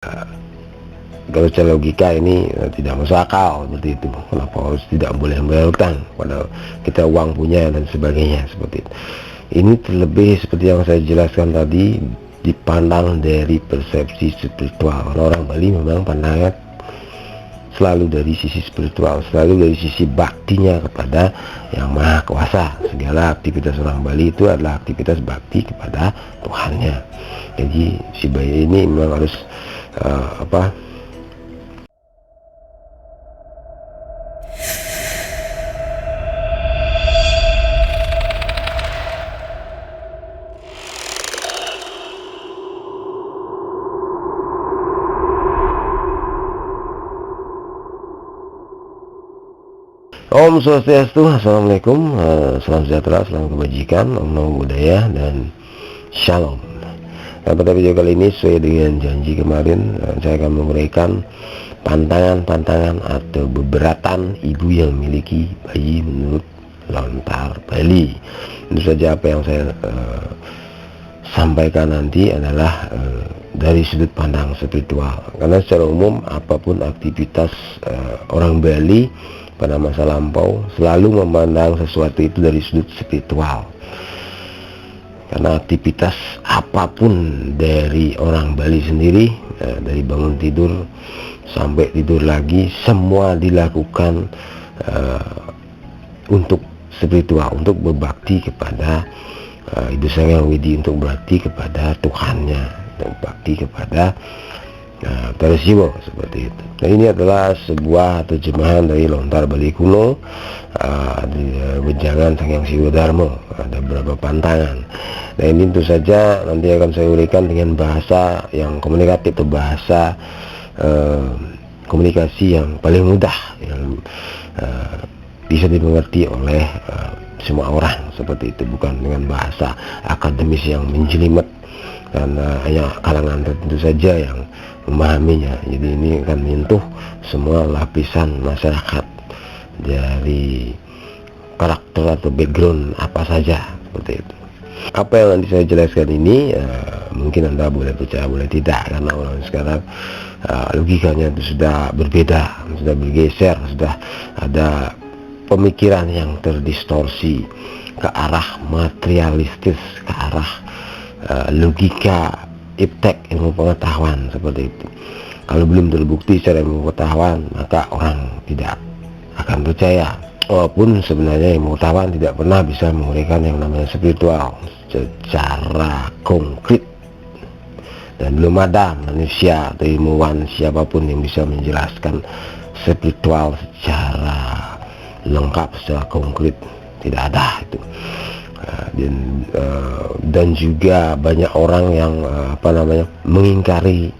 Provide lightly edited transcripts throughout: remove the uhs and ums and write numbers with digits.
Kalau secara logika ini tidak masuk akal seperti itu. Kenapa harus tidak boleh membayar utang padahal kita uang punya dan sebagainya seperti itu. Ini terlebih seperti yang saya jelaskan tadi, dipandang dari persepsi spiritual. Orang Bali memang pandangan selalu dari sisi spiritual, selalu dari sisi baktinya kepada yang maha kuasa. Segala aktivitas orang Bali itu adalah aktivitas bakti kepada Tuhannya. Jadi si bayi ini memang harus Om Swastiastu, Assalamualaikum, salam sejahtera, salam kebajikan, Om Namo Buddhaya, dan Shalom. Dan pada video kali ini sesuai dengan janji kemarin, saya akan menguraikan pantangan-pantangan atau beberatan ibu yang memiliki bayi menurut lontar Bali. Tentu saja apa yang saya sampaikan nanti adalah dari sudut pandang spiritual, karena secara umum apapun aktivitas orang Bali pada masa lampau selalu memandang sesuatu itu dari sudut spiritual. Karena aktivitas apapun dari orang Bali sendiri, dari bangun tidur sampai tidur lagi, semua dilakukan untuk spiritual, untuk berbakti kepada Ibu Sang Hyang Widi, untuk berbakti kepada Tuhannya, untuk berbakti kepada Parasiwo, seperti itu. Nah, ini adalah sebuah terjemahan dari lontar Bali kuno, di Wejangan Sang Hyang Siwo Darmo. Ada beberapa pantangan. Nah, ini tentu saja nanti akan saya uraikan dengan bahasa yang komunikatif, atau bahasa komunikasi yang paling mudah, yang bisa dimengerti oleh semua orang, seperti itu, bukan dengan bahasa akademis yang menjelimet dan hanya kalangan tertentu saja yang memahaminya. Jadi ini akan menyentuh semua lapisan masyarakat dari karakter atau background apa saja, seperti itu. Apa yang nanti saya jelaskan ini mungkin Anda boleh percaya boleh tidak, karena orang sekarang logikanya itu sudah berbeda, sudah bergeser, sudah ada pemikiran yang terdistorsi ke arah materialistis, ke arah logika iptek, ilmu pengetahuan, seperti itu. Kalau belum terbukti secara ilmu pengetahuan, maka orang tidak akan percaya. Walaupun sebenarnya ilmu pengetahuan tidak pernah bisa menguraikan yang namanya spiritual secara konkret, dan belum ada manusia atau ilmuwan siapapun yang bisa menjelaskan spiritual secara lengkap, secara konkret. Tidak ada itu. Dan juga banyak orang yang mengingkari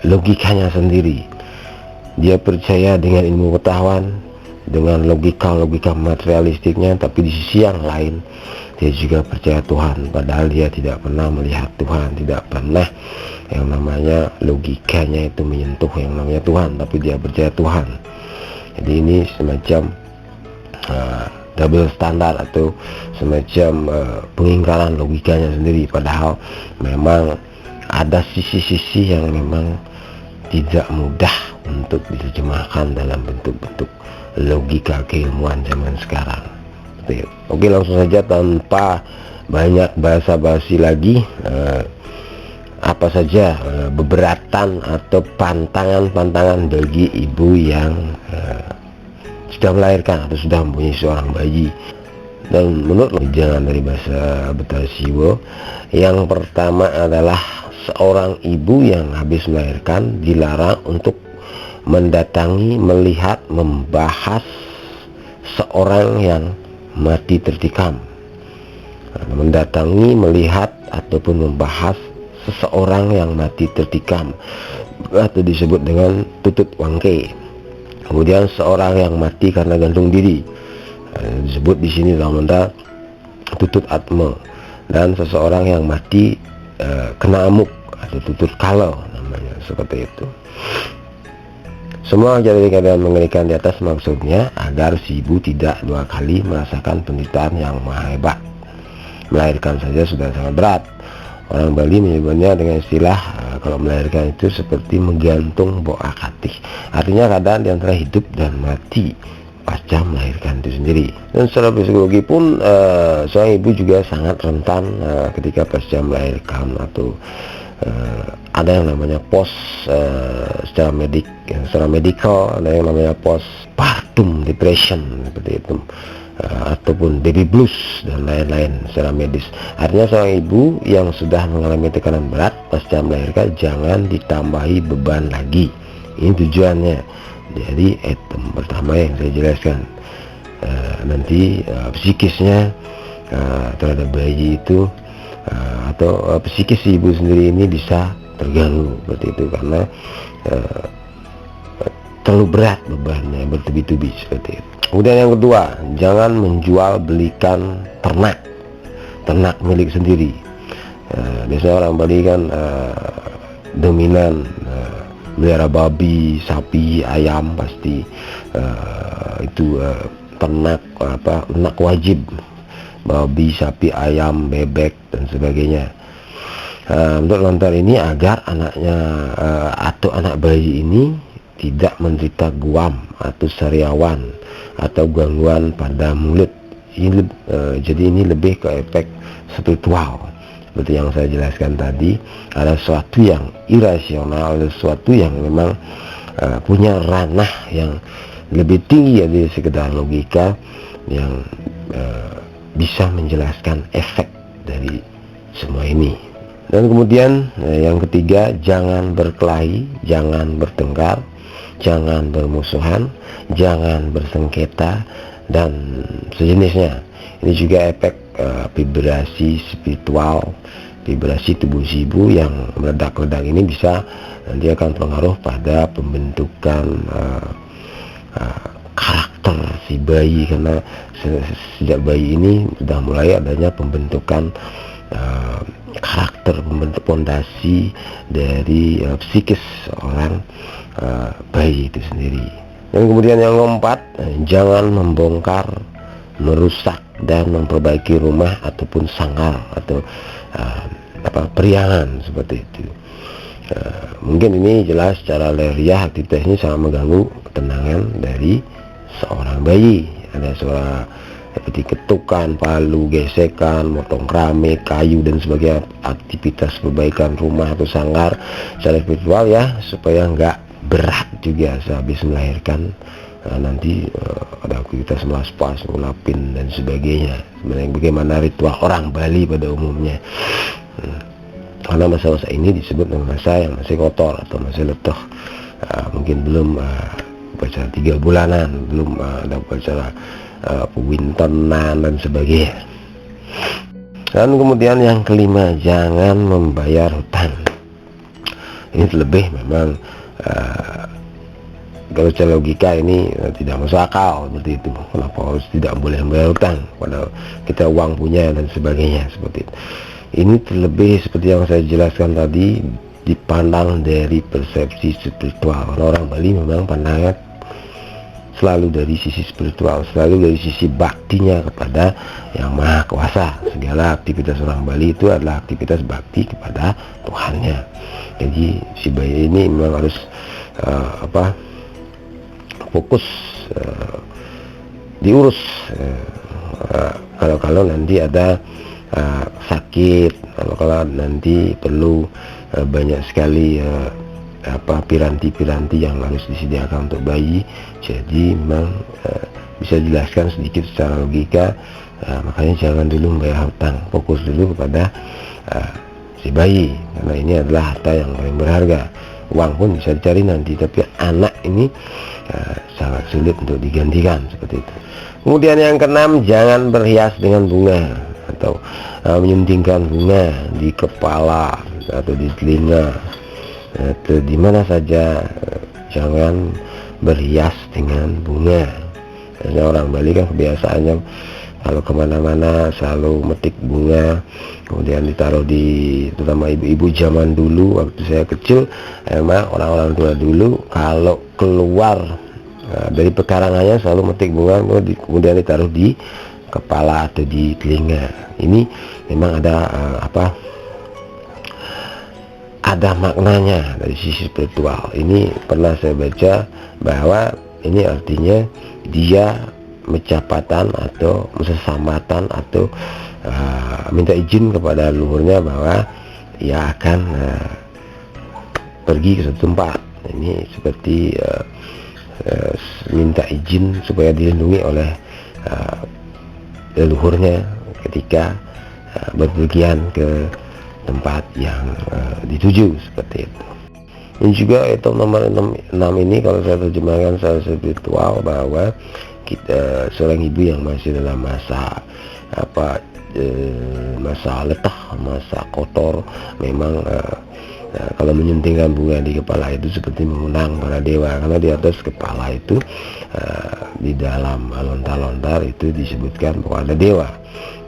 logikanya sendiri. Dia percaya dengan ilmu pengetahuan, dengan logika materialistiknya, tapi di sisi yang lain dia juga percaya Tuhan, padahal dia tidak pernah melihat Tuhan, tidak pernah yang namanya logikanya itu menyentuh yang namanya Tuhan, tapi dia percaya Tuhan. Jadi ini semacam double standar, atau semacam pengingkaran logikanya sendiri, padahal memang ada sisi-sisi yang memang tidak mudah untuk diterjemahkan dalam bentuk-bentuk logika keilmuan zaman sekarang. Oke, langsung saja tanpa banyak basa-basi lagi, apa saja beberatan atau pantangan-pantangan bagi ibu yang sudah melahirkan atau sudah mempunyai seorang bayi. Dan menurut jangan dari bahasa Betasiwo, yang pertama adalah seorang ibu yang habis melahirkan dilarang untuk mendatangi, melihat, membahas seorang yang mati tertikam. Mendatangi, melihat, ataupun membahas seseorang yang mati tertikam atau disebut dengan tutut wangke. Kemudian seorang yang mati karena gantung diri, disebut di sini dalam benda tutut atma. Dan seseorang yang mati kena amuk atau tutut kalau namanya, seperti itu. Semua jadi keadaan mengerikan di atas maksudnya agar si ibu tidak dua kali merasakan penderitaan yang maha hebat. Melahirkan saja sudah sangat berat, Orang Bali menyebutnya dengan istilah kalau melahirkan itu seperti menggantung bo akatih. Artinya keadaan di antara hidup dan mati pasca melahirkan itu sendiri. Dan secara psikologi pun seorang ibu juga sangat rentan ketika pasca melahirkan, atau ada yang namanya secara medikal, ada yang namanya postpartum depression seperti itu, ataupun baby blues dan lain-lain secara medis. Artinya seorang ibu yang sudah mengalami tekanan berat pasca melahirkan jangan ditambahi beban lagi. Ini tujuannya. Jadi item pertama yang saya jelaskan, nanti psikisnya terhadap bayi itu atau psikis ibu sendiri ini bisa terganggu seperti itu, karena terlalu berat bebannya, bertubi-tubi seperti itu. Kemudian yang kedua, jangan menjual belikan ternak milik sendiri. Biasanya orang Bali kan dominan melihara babi, sapi, ayam, pasti itu ternak wajib, babi, sapi, ayam, bebek dan sebagainya. Untuk lontar ini agar anaknya atau anak bayi ini tidak menderita guam atau sariawan atau gangguan pada mulut. Jadi ini lebih ke efek spiritual. Seperti yang saya jelaskan tadi, ada sesuatu yang irasional, ada sesuatu yang memang punya ranah yang lebih tinggi dari sekedar logika, yang bisa menjelaskan efek dari semua ini. Dan kemudian yang ketiga, jangan berkelahi, jangan bertengkar, jangan bermusuhan, jangan bersengketa dan sejenisnya. Ini juga efek vibrasi spiritual, vibrasi tubuh si ibu yang meledak-ledak ini bisa nanti akan pengaruh pada pembentukan karakter si bayi, karena sejak bayi ini sudah mulai adanya pembentukan karakter, membentuk fondasi dari psikis seorang bayi itu sendiri. Dan kemudian yang keempat, jangan membongkar, merusak dan memperbaiki rumah ataupun sanggar atau periangan seperti itu. Mungkin ini jelas secara lahiriah aktivitas ini sangat mengganggu ketenangan dari seorang bayi. Ada suara seperti ketukan, palu, gesekan, motong keramik, kayu dan sebagainya. Aktivitas perbaikan rumah atau sanggar secara spiritual ya, supaya nggak berat juga sehabis melahirkan. Nanti ada aktivitas melaspas, ngulapin dan sebagainya. Sebenarnya bagaimana ritual orang Bali pada umumnya. Karena masa-masa ini disebut dengan masa yang masih kotor atau masih letih. Mungkin belum upacara 3 bulanan, belum ada upacara pewintenan dan sebagainya. Dan kemudian yang kelima, jangan membayar hutang. Ini terlebih memang kalau secara logika ini tidak masuk akal seperti itu. Kenapa harus tidak boleh membayar hutang padahal kita uang punya dan sebagainya seperti itu. Ini terlebih seperti yang saya jelaskan tadi, dipandang dari persepsi spiritual. Orang Bali memang pandangan selalu dari sisi spiritual, selalu dari sisi baktinya kepada yang maha kuasa. Segala aktivitas orang Bali itu adalah aktivitas bakti kepada Tuhannya. Jadi si bayi ini memang harus fokus diurus. Kalau nanti ada sakit, kalau nanti perlu banyak sekali piranti-piranti yang harus disediakan untuk bayi. Jadi memang bisa jelaskan sedikit secara logika, makanya jangan dulu membayar hutang, fokus dulu kepada si bayi, karena ini adalah harta yang paling berharga. Uang pun bisa dicari nanti, tapi anak ini sangat sulit untuk digantikan seperti itu. Kemudian yang keenam, jangan berhias dengan bunga atau menyuntingkan bunga di kepala atau di telinga atau di mana saja. Jangan berhias dengan bunga. Karena orang Bali kan kebiasaannya kalau kemana-mana selalu metik bunga, kemudian ditaruh di, terutama ibu-ibu zaman dulu waktu saya kecil, emang orang-orang tua dulu kalau keluar dari pekarangannya selalu metik bunga, kemudian ditaruh di kepala atau di telinga. Ini memang ada ada maknanya dari sisi spiritual. Ini pernah saya baca bahwa ini artinya dia mencapatan atau sesambatan atau minta izin kepada leluhurnya bahwa ia akan pergi ke suatu tempat. Ini seperti minta izin supaya dilindungi oleh leluhurnya ketika berpergian ke tempat yang dituju, seperti itu. Dan juga itu nomor 6 ini kalau saya terjemahkan secara spiritual bahwa kita seorang ibu yang masih dalam masa masa letah, masa kotor, memang kalau menyuntingkan bunga di kepala itu seperti mengundang para dewa, karena di atas kepala itu di dalam lontar-lontar itu disebutkan bahwa ada dewa.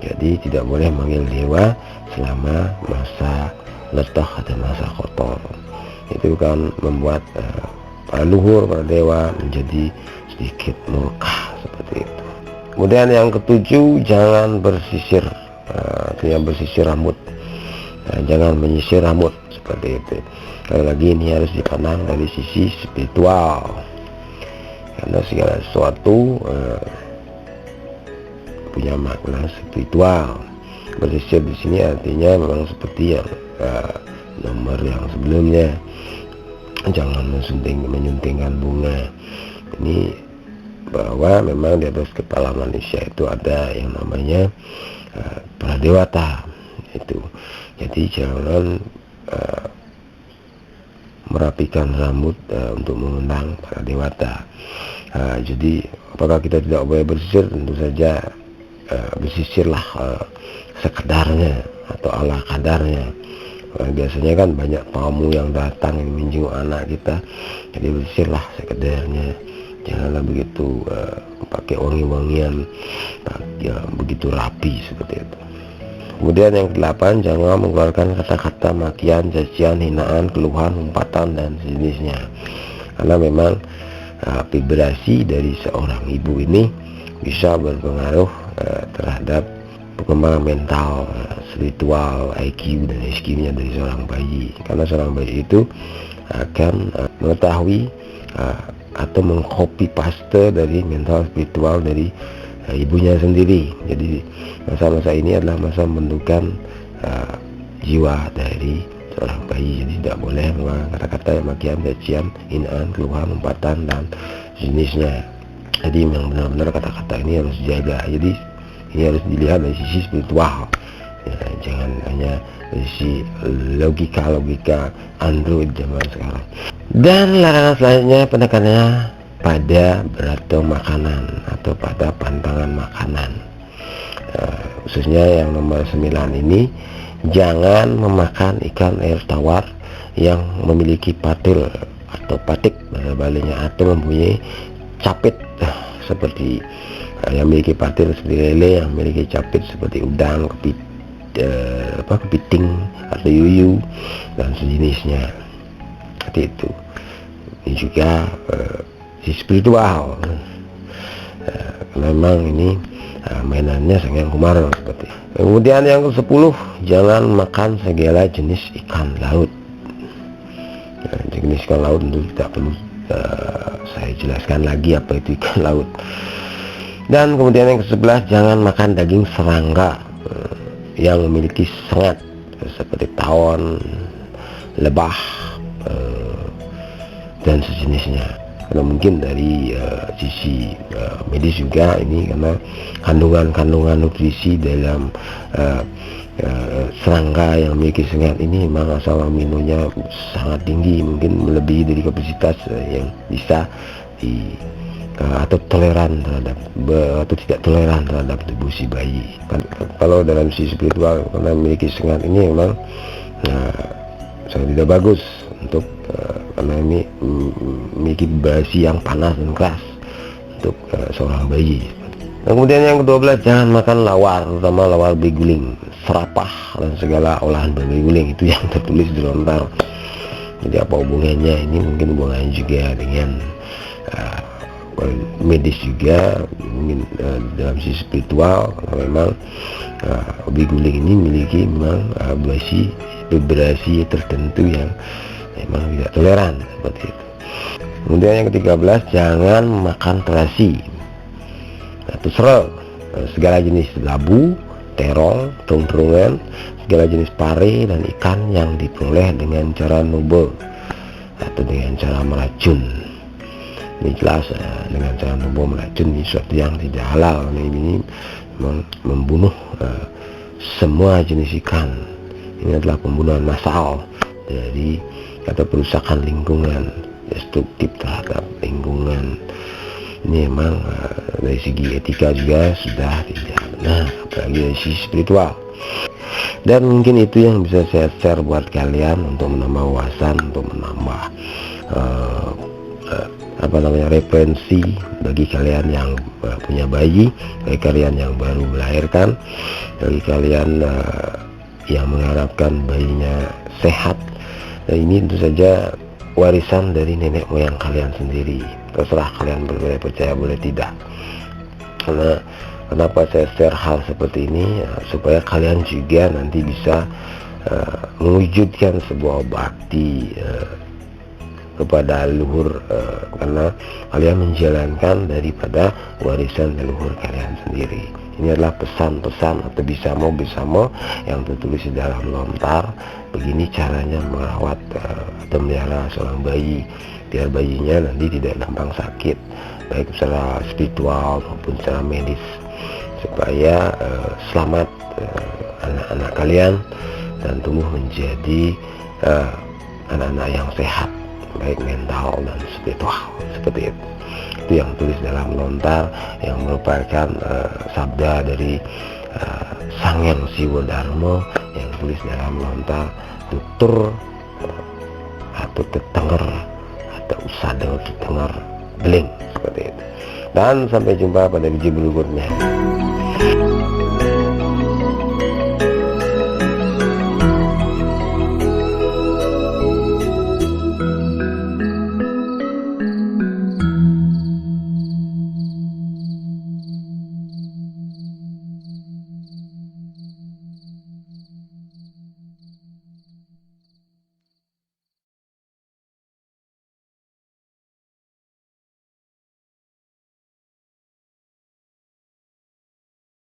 Jadi tidak boleh manggil dewa selama masa letah atau masa kotor. Itu kan membuat para luhur, para dewa menjadi sedikit murka, seperti itu. Kemudian yang ketujuh, jangan bersisir, artinya bersisir rambut. Jangan menyisir rambut, seperti itu. Sekali lagi ini harus dipandang dari sisi spiritual, karena segala sesuatu punya makna spiritual. Bersisir di sini artinya memang seperti yang nomor yang sebelumnya, jangan menyuntingkan bunga. Ini bahwa memang di atas kepala manusia itu ada yang namanya para dewata itu. Jadi jangan merapikan rambut untuk mengundang para dewata. Jadi apakah kita tidak boleh bersisir? Tentu saja bersisirlah sekedarnya atau ala kadarnya. Biasanya kan banyak tamu yang datang yang menjenguk anak kita, jadi bersisirlah sekedarnya. Janganlah begitu pakai wangi-wangian begitu rapi, seperti itu. Kemudian yang ke-8, jangan mengeluarkan kata-kata makian, cacian, hinaan, keluhan, umpatan, dan sejenisnya. Karena memang vibrasi dari seorang ibu ini bisa berpengaruh terhadap perkembangan mental, spiritual, IQ, dan SQ-nya dari seorang bayi. Karena seorang bayi itu akan mengetahui atau mengcopy paste dari mental spiritual dari ibunya sendiri. Jadi masa-masa ini adalah masa membentukan jiwa dari seorang bayi. Jadi tidak boleh mengeluarkan kata-kata yang makian, cacian, hinaan, keluhan, umpatan, dan jenisnya. Jadi memang benar-benar kata-kata ini harus dijaga. Jadi ini harus dilihat dari sisi spiritual, jangan hanya dari sisi logika android zaman sekarang. Dan larangan selanjutnya penekanannya pada beratau makanan atau pada pantangan makanan. Khususnya yang nomor 9 ini, jangan memakan ikan air tawar yang memiliki patil atau patik baliknya atau mempunyai capit seperti yang memiliki patil seperti lele, yang memiliki capit seperti udang, kepiting atau yuyu dan sejenisnya, seperti itu. Ini juga spiritual. Memang ini mainannya Sang Kumaro, seperti. Kemudian yang ke-10, jangan makan segala jenis ikan laut. Jenis ikan laut tentu tidak perlu saya jelaskan lagi apa itu ikan laut. Dan kemudian yang ke-11, jangan makan daging serangga yang memiliki sengat seperti tawon, lebah, dan sejenisnya. Karena mungkin dari sisi medis juga ini, karena kandungan nutrisi dalam serangga yang memiliki sengat ini memang asal aminonya sangat tinggi, mungkin melebihi dari kapasitas yang bisa atau toleran terhadap atau tidak toleran terhadap tubuh si bayi. Kalau dalam sisi spiritual, karena memiliki sengat ini memang sangat tidak bagus untuk karena ini memiliki vibrasi yang panas dan keras untuk seorang bayi. Dan kemudian yang ke-12, jangan makan lawar, terutama lawar beguling, serapah, dan segala olahan beguling. Itu yang tertulis di lontar. Jadi apa hubungannya? Ini mungkin hubungannya juga dengan medis juga, mungkin dalam sisi spiritual, kalau memang ubi guling ini memiliki memang vibrasi tertentu yang memang tidak toleran seperti itu. Kemudian yang ke-13, jangan makan terasi atau serel, segala jenis labu, terol, terung-terungan, segala jenis pare dan ikan yang diperoleh dengan cara noble atau dengan cara meracun. Ini jelas dengan cara noble meracun ini sesuatu yang tidak halal. Ini membunuh semua jenis ikan. Ini adalah pembunuhan massal dari atau perusakan lingkungan, destruktif terhadap lingkungan. Ini memang dari segi etika juga sudah tidak benar, apalagi dari sisi spiritual. Dan mungkin itu yang bisa saya share buat kalian untuk menambah wawasan, untuk menambah referensi bagi kalian yang punya bayi, bagi kalian yang baru melahirkan, bagi kalian yang mengharapkan bayinya sehat. Nah, ini tentu saja warisan dari nenek moyang kalian sendiri. Terserah kalian boleh percaya boleh tidak. Karena kenapa saya share hal seperti ini, supaya kalian juga nanti bisa mewujudkan sebuah bakti kepada leluhur, karena kalian menjalankan daripada warisan leluhur kalian sendiri. Ini adalah pesan-pesan atau bisamo yang tertulis di dalam lontar. Begini caranya merawat atau melihara seorang bayi biar bayinya nanti tidak gampang sakit, baik secara spiritual maupun secara medis, supaya selamat anak-anak kalian dan tumbuh menjadi anak-anak yang sehat, baik mental dan spiritual. Seperti itu. Itu yang tulis dalam lontar, yang merupakan sabda dari Sang Hyang Siwa Dharma yang tulis dalam lontar tutur atau tetenger atau usada tetenger beling, seperti itu. Dan sampai jumpa pada biji berikutnya.